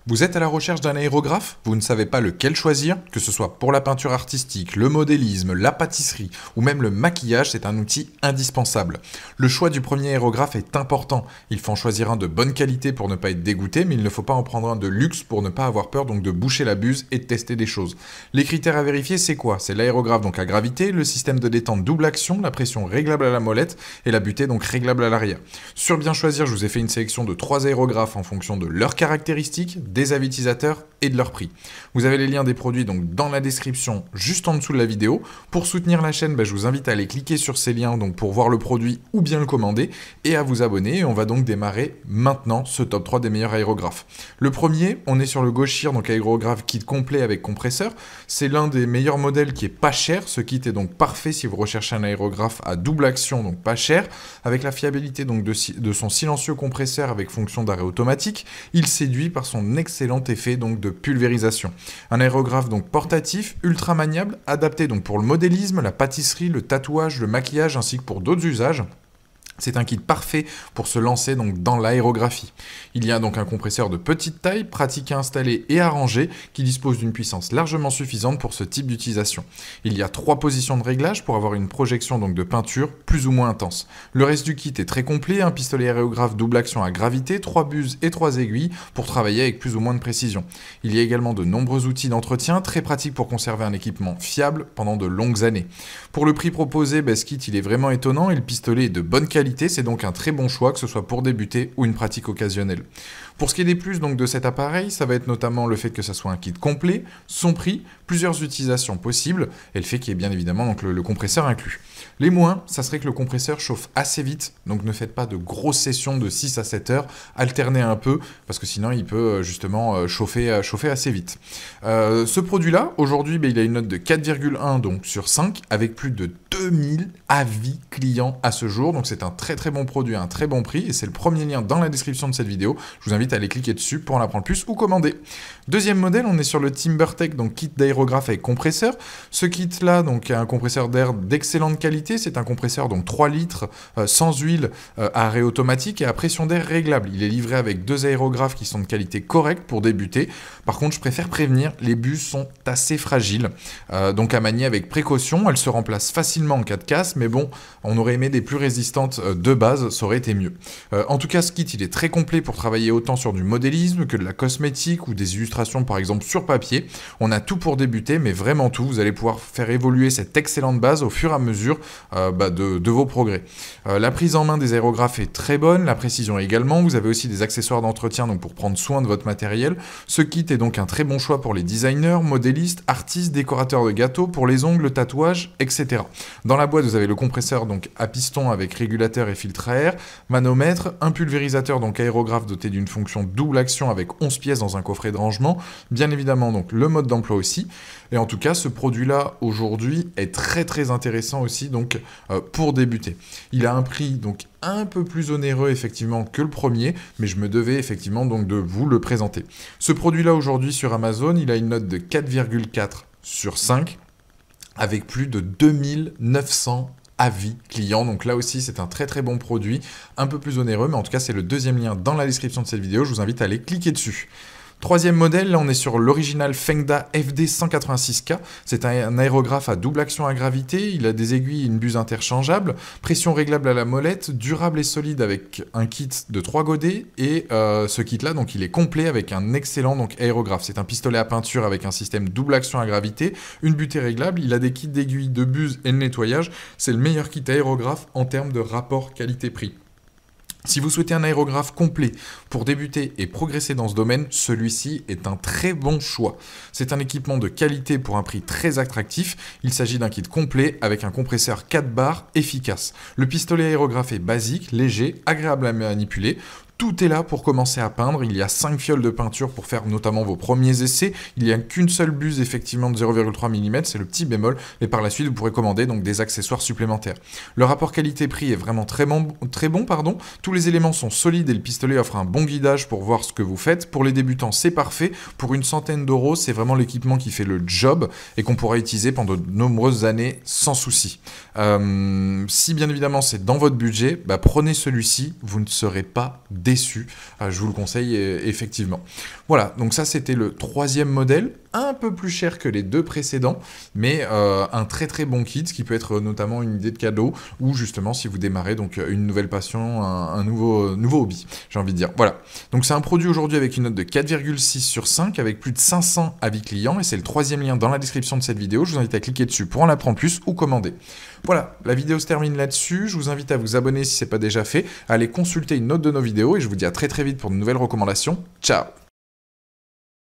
Vous êtes à la recherche d'un aérographe? Vous ne savez pas lequel choisir? Que ce soit pour la peinture artistique, le modélisme, la pâtisserie ou même le maquillage, c'est un outil indispensable. Le choix du premier aérographe est important. Il faut en choisir un de bonne qualité pour ne pas être dégoûté, mais il ne faut pas en prendre un de luxe pour ne pas avoir peur donc de boucher la buse et de tester des choses. Les critères à vérifier, c'est quoi? C'est l'aérographe donc à gravité, le système de détente double action, la pression réglable à la molette et la butée donc réglable à l'arrière. Sur bien choisir, je vous ai fait une sélection de 3 aérographes en fonction de leurs caractéristiques, des avis utilisateurs et de leur prix. Vous avez les liens des produits donc dans la description juste en dessous de la vidéo. Pour soutenir la chaîne, je vous invite à aller cliquer sur ces liens donc pour voir le produit ou bien le commander et à vous abonner. Et on va donc démarrer maintenant ce top 3 des meilleurs aérographes. Le premier, on est sur le Goshir, donc aérographe kit complet avec compresseur. C'est l'un des meilleurs modèles qui est pas cher. Ce kit est donc parfait si vous recherchez un aérographe à double action, donc pas cher, avec la fiabilité donc de son silencieux compresseur avec fonction d'arrêt automatique. Il séduit par son excellent effet donc de pulvérisation. Un aérographe donc portatif, ultra maniable, adapté donc pour le modélisme, la pâtisserie, le tatouage, le maquillage ainsi que pour d'autres usages. C'est un kit parfait pour se lancer donc dans l'aérographie. Il y a donc un compresseur de petite taille, pratique à installer et à ranger, qui dispose d'une puissance largement suffisante pour ce type d'utilisation. Il y a 3 positions de réglage pour avoir une projection donc de peinture plus ou moins intense. Le reste du kit est très complet, un pistolet aérographe double action à gravité, 3 buses et 3 aiguilles pour travailler avec plus ou moins de précision. Il y a également de nombreux outils d'entretien, très pratiques pour conserver un équipement fiable pendant de longues années. Pour le prix proposé, ce kit il est vraiment étonnant et le pistolet est de bonne qualité. C'est donc un très bon choix, que ce soit pour débuter ou une pratique occasionnelle. Pour ce qui est des plus donc, de cet appareil, ça va être notamment le fait que ça soit un kit complet, son prix, plusieurs utilisations possibles, et le fait qu'il y ait bien évidemment donc, le compresseur inclus. Les moins, ça serait que le compresseur chauffe assez vite, donc ne faites pas de grosses sessions de 6 à 7 heures, alternez un peu, parce que sinon il peut justement chauffer assez vite. Ce produit-là, aujourd'hui, il a une note de 4,1 donc sur 5, avec plus de 2000 avis clients à ce jour, donc c'est un très bon produit à un très bon prix, et c'est le premier lien dans la description de cette vidéo. Je vous invite à aller cliquer dessus pour en apprendre plus ou commander. Deuxième modèle, on est sur le TimberTech, donc kit d'aérographe avec compresseur. Ce kit-là, donc a un compresseur d'air d'excellente qualité. C'est un compresseur donc 3 litres sans huile à arrêt automatique et à pression d'air réglable. Il est livré avec 2 aérographes qui sont de qualité correcte pour débuter. Par contre, je préfère prévenir, les buses sont assez fragiles, donc à manier avec précaution. Elles se remplacent facilement en cas de casse, mais bon, on aurait aimé des plus résistantes de base, ça aurait été mieux. En tout cas, ce kit, il est très complet pour travailler autant sur du modélisme que de la cosmétique ou des illustrations par exemple sur papier. On a tout pour débuter, mais vraiment tout. Vous allez pouvoir faire évoluer cette excellente base au fur et à mesure de vos progrès. La prise en main des aérographes est très bonne, la précision également. Vous avez aussi des accessoires d'entretien donc pour prendre soin de votre matériel. Ce kit est donc un très bon choix pour les designers, modélistes, artistes, décorateurs de gâteaux, pour les ongles, le tatouage, etc. Dans la boîte, vous avez le compresseur donc à piston avec régulateur et filtre à air, manomètre, un pulvérisateur donc aérographe doté d'une fonction double action avec 11 pièces dans un coffret de rangement, bien évidemment donc le mode d'emploi aussi, et en tout cas ce produit là aujourd'hui est très intéressant aussi donc pour débuter. Il a un prix donc un peu plus onéreux effectivement que le premier, mais je me devais effectivement donc de vous le présenter. Ce produit là aujourd'hui sur Amazon, il a une note de 4,4 sur 5 avec plus de 2900 avis clients, donc là aussi c'est un très bon produit, un peu plus onéreux, mais en tout cas c'est le deuxième lien dans la description de cette vidéo, je vous invite à aller cliquer dessus. Troisième modèle, là on est sur l'original Fengda FD 186K, c'est un aérographe à double action à gravité, il a des aiguilles et une buse interchangeable, pression réglable à la molette, durable et solide avec un kit de 3 godets, et ce kit là donc il est complet avec un excellent donc, aérographe. C'est un pistolet à peinture avec un système double action à gravité, une butée réglable, il a des kits d'aiguilles, de buse et de nettoyage, c'est le meilleur kit aérographe en termes de rapport qualité-prix. Si vous souhaitez un aérographe complet pour débuter et progresser dans ce domaine, celui-ci est un très bon choix. C'est un équipement de qualité pour un prix très attractif. Il s'agit d'un kit complet avec un compresseur 4 bars efficace. Le pistolet aérographe est basique, léger, agréable à manipuler. Tout est là pour commencer à peindre. Il y a 5 fioles de peinture pour faire notamment vos premiers essais. Il n'y a qu'une seule buse effectivement de 0,3 mm, c'est le petit bémol. Et par la suite, vous pourrez commander donc des accessoires supplémentaires. Le rapport qualité-prix est vraiment très bon. Tous les éléments sont solides et le pistolet offre un bon guidage pour voir ce que vous faites. Pour les débutants, c'est parfait. Pour une centaine d'euros, c'est vraiment l'équipement qui fait le job et qu'on pourra utiliser pendant de nombreuses années sans souci. Si bien évidemment c'est dans votre budget, prenez celui-ci, vous ne serez pas déçus. déçu. Je vous le conseille effectivement. Voilà, donc ça c'était le troisième modèle, un peu plus cher que les deux précédents, mais un très très bon kit qui peut être notamment une idée de cadeau ou justement si vous démarrez donc une nouvelle passion, un nouveau hobby, j'ai envie de dire. Voilà, donc c'est un produit aujourd'hui avec une note de 4,6 sur 5 avec plus de 500 avis clients et c'est le troisième lien dans la description de cette vidéo. Je vous invite à cliquer dessus pour en apprendre plus ou commander. Voilà, la vidéo se termine là-dessus. Je vous invite à vous abonner si ce n'est pas déjà fait, à aller consulter une autre de nos vidéos et je vous dis à très très vite pour de nouvelles recommandations. Ciao!